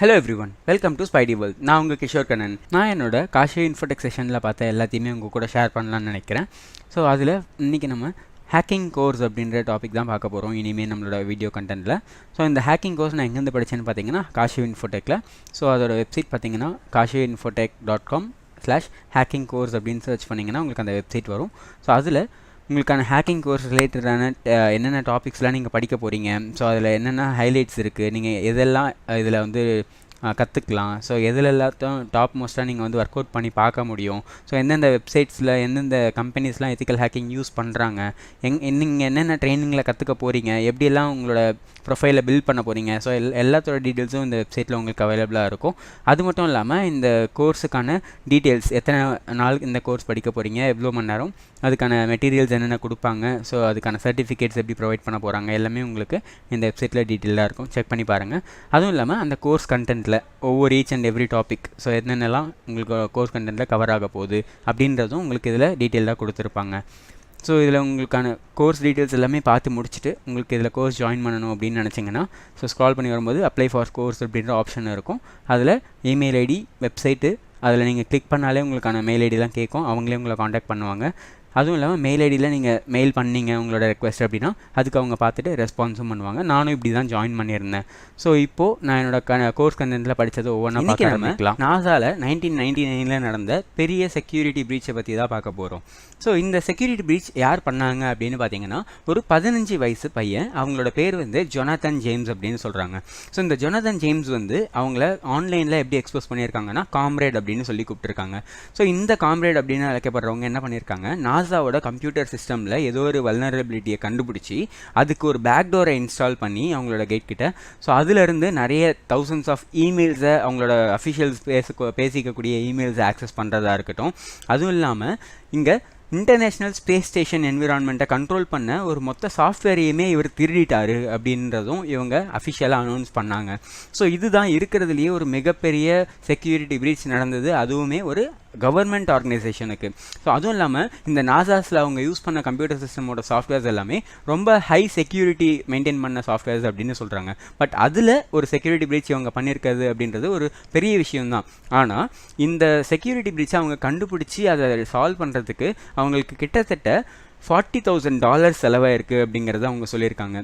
Hello everyone, welcome to Spidey world. நான் உங்கள் கிஷோர் கண்ணன். நான் என்னோட காஷி இன்ஃபோடெக் செஷனில் பார்த்த எல்லாத்தையுமே உங்கள் கூட ஷேர் பண்ணலான்னு நினைக்கிறேன். ஸோ அதில் இன்றைக்கி நம்ம ஹேக்கிங் கோர்ஸ் அப்படின்ற டாபிக் தான் பார்க்க போகிறோம் இனிமேல் நம்மளோட வீடியோ கண்டென்ட்டில். ஸோ இந்த ஹேக்கிங் கோர்ஸ் நான் எங்கேருந்து படித்தேன்னு பார்த்தீங்கன்னா காஷி இன்ஃபோடெக்கில். ஸோ அதோட வெப்சைட் பார்த்தீங்கன்னா kashiinfotech.com/hacking course அப்படின்னு சர்ச் பண்ணிங்கன்னா உங்களுக்கு அந்த வெப்சைட் வரும். ஸோ அதில் உங்களுக்கான ஹேக்கிங் கோர்ஸ் ரிலேட்டடான என்னென்ன டாபிக்ஸ்லாம் நீங்கள் படிக்க போகிறீங்க, ஸோ அதில் என்னென்ன ஹைலைட்ஸ் இருக்குது, நீங்கள் எதெல்லாம் இதில் வந்து கற்றுக்கலாம், ஸோ எதில் எல்லாத்தையும் டாப் மோஸ்ட்டாக நீங்கள் வந்து ஒர்க் அவுட் பண்ணி பார்க்க முடியும், ஸோ எந்தெந்த வெப்சைட்ஸில் எந்தெந்த கம்பெனிஸ்லாம் எத்திக்கல் ஹேக்கிங் யூஸ் பண்ணுறாங்க, நீங்கள் என்னென்ன ட்ரைனிங்கில் கற்றுக்க போகிறீங்க, எப்படியெல்லாம் உங்களோட ப்ரொஃபைலை பில்ட் பண்ண போகிறீங்க, ஸோ எல்லாத்தோட டீட்டெயில்ஸும் இந்த வெப்சைட்டில் உங்களுக்கு அவைலபிளாக இருக்கும். அது மட்டும் இல்லாமல் இந்த கோர்ஸுக்கான டீட்டெயில்ஸ், எத்தனை நாள் இந்த கோர்ஸ் படிக்க போகிறீங்க, எவ்வளோ மணி நேரம், அதுக்கான மெட்டீரியல்ஸ் என்னென்ன கொடுப்பாங்க, ஸோ அதுக்கான சர்டிஃபிகேட்ஸ் எப்படி ப்ரொவைட் பண்ண போகிறாங்க, எல்லாமே உங்களுக்கு இந்த வெப்சைட்டில் டீட்டெயிலாக இருக்கும். செக் பண்ணி பாருங்கள். அதுவும் இல்லாமல் அந்த கோர்ஸ் கண்டென்ட்டில் ஒவ்வொரு each and every topic, so என்னென்னலாம் உங்களுக்கு கோர்ஸ் கண்டென்ட்டில் கவர் ஆக போகுது அப்படின்றதும் உங்களுக்கு இதில் டீட்டெயிலாக கொடுத்துருப்பாங்க. ஸோ இதில் உங்களுக்கான கோர்ஸ் டீட்டெயில்ஸ் எல்லாமே பார்த்து முடிச்சுட்டு உங்களுக்கு இதில் கோர்ஸ் ஜாயின் பண்ணணும் அப்படின்னு நினச்சிங்கன்னா ஸோ ஸ்க்ரால் பண்ணி வரும்போது அப்ளை ஃபார் கோர்ஸ் அப்படின்ற ஆப்ஷன் இருக்கும். அதில் இமெயில் ஐடி, வெப்சைட்டு, அதில் நீங்கள் கிளிக் பண்ணாலே உங்களுக்கான மெயில் ஐடிலாம் கேட்கும். அவங்களே உங்களை காண்டாக்ட் பண்ணுவாங்க. அதுவும் இல்லாமல் மெயில் ஐடியில் நீங்கள் மெயில் பண்ணீங்க உங்களோட ரெக்வெஸ்ட் அப்படின்னா அதுக்கு அவங்க பார்த்துட்டு ரெஸ்பான்ஸும் பண்ணுவாங்க. நானும் இப்படி தான் ஜாயின் பண்ணியிருந்தேன். ஸோ இப்போது நான் என்னோட கோர்ஸ் கண்டென்ட்டில் படித்தது ஒவ்வொன்றா பார்க்கலாம். நாசாவில் 1999 நடந்த பெரிய செக்யூரிட்டி ப்ரீச்சை பற்றி தான் பார்க்க போகிறோம். ஸோ இந்த செக்யூரிட்டி ப்ரீச் யார் பண்ணாங்க அப்படின்னு பார்த்தீங்கன்னா ஒரு 15 வயசு பையன், அவங்களோட பேர் வந்து ஜொனாதன் ஜேம்ஸ் அப்படின்னு சொல்கிறாங்க. ஸோ இந்த ஜொனாதன் ஜேம்ஸ் வந்து அவங்கள ஆன்லைனில் எப்படி எக்ஸ்போஸ் பண்ணியிருக்காங்கன்னா காம்ரேட் அப்படின்னு சொல்லி கூப்பிட்டுருக்காங்க. ஸோ இந்த காம்ரேட் அப்படின்னு அழைக்கப்படுறவங்க என்ன பண்ணியிருக்காங்க, நாசாவோட கம்ப்யூட்டர் சிஸ்டமில் ஏதோ ஒரு வல்னரபிலிட்டியை கண்டுபிடிச்சி அதுக்கு ஒரு பேக்டோரை இன்ஸ்டால் பண்ணி அவங்களோட கேட் கிட்ட, ஸோ அதிலிருந்து நிறைய தௌசண்ட்ஸ் ஆஃப் இமெயில்ஸை அவங்களோட அஃபிஷியல்ஸ் பேசிக்கக்கூடிய இமெயில்ஸை ஆக்சஸ் பண்ணுறதா இருக்கட்டும். அதுவும் இல்லாமல் இங்கே இன்டர்நேஷ்னல் ஸ்பேஸ் ஸ்டேஷன் என்விரான்மெண்ட்டை கண்ட்ரோல் பண்ண ஒரு மொத்த சாஃப்ட்வேரையுமே இவர் திருடிட்டாரு அப்படின்றதும் இவங்க அஃபிஷியலாக அனௌன்ஸ் பண்ணாங்க. ஸோ இதுதான் இருக்கிறதுலையே ஒரு மிகப்பெரிய செக்யூரிட்டி பிரீச் நடந்தது, அதுவுமே ஒரு கவர்மெண்ட் ஆர்கனைசேஷனுக்கு. ஸோ அதுவும் இல்லாமல் இந்த நாசாஸில் அவங்க யூஸ் பண்ண கம்ப்யூட்டர் சிஸ்டமோட சாஃப்ட்வேர்ஸ் எல்லாமே ரொம்ப ஹை செக்யூரிட்டி மெயின்டைன் பண்ண சாஃப்ட்வேர்ஸ் அப்படின்னு சொல்கிறாங்க. பட் அதில் ஒரு செக்யூரிட்டி பிரீச் அவங்க பண்ணியிருக்கிறது அப்படின்றது ஒரு பெரிய விஷயம்தான். ஆனால் இந்த செக்யூரிட்டி பிரீச்சை அவங்க கண்டுபிடிச்சி அதை சால்வ் பண்ணுறதுக்கு அவங்களுக்கு கிட்டத்தட்ட $40,000 செலவாயிருக்கு அப்படிங்கிறத அவங்க சொல்லியிருக்காங்க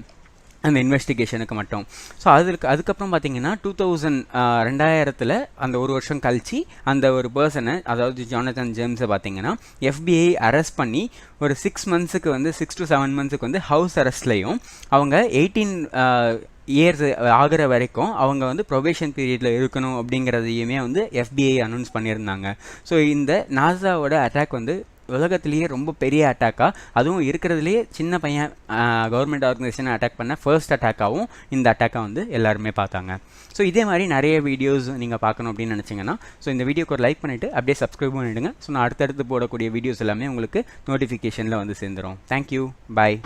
அந்த இன்வெஸ்டிகேஷனுக்கு மட்டும். ஸோ அதுக்கப்புறம் பார்த்தீங்கன்னா 2000 அந்த ஒரு வருஷம் கழிச்சு அந்த ஒரு பர்சனை, அதாவது ஜொனாதன் ஜேம்ஸை பார்த்தீங்கன்னா FBI அரெஸ்ட் பண்ணி ஒரு 6 மந்த்ஸுக்கு வந்து 6 to 7 மந்த்ஸுக்கு வந்து ஹவுஸ் அரெஸ்ட்லையும் அவங்க 18 இயர்ஸ் ஆகிற வரைக்கும் அவங்க வந்து ப்ரொபேஷன் பீரியடில் இருக்கணும் அப்படிங்கிறதையுமே வந்து FBI அனௌன்ஸ் பண்ணியிருந்தாங்க. ஸோ இந்த நாசாவோட அட்டாக் வந்து உலகத்திலேயே ரொம்ப பெரிய அட்டாக்காக, அதுவும் இருக்கிறதுலேயே சின்ன பையன் கவர்மெண்ட் ஆர்கனைசேஷனை அட்டாக் பண்ண ஃபர்ஸ்ட் அட்டாக்காகவும் இந்த அட்டாக்கை வந்து எல்லாருமே பார்த்தாங்க. ஸோ இதே மாதிரி நிறைய வீடியோஸ் நீங்கள் பார்க்கணும் அப்படின்னு நினச்சிங்கன்னா ஸோ இந்த வீடியோக்கு ஒரு லைக் பண்ணிவிட்டு அப்படியே சப்ஸ்கிரைப் பண்ணிவிடுங்க. ஸோ நான் அடுத்தடுத்து போடக்கூடிய வீடியோஸ் எல்லாமே உங்களுக்கு நோட்டிஃபிகேஷனில் வந்து சேர்ந்துடும். தேங்க்யூ, பாய்.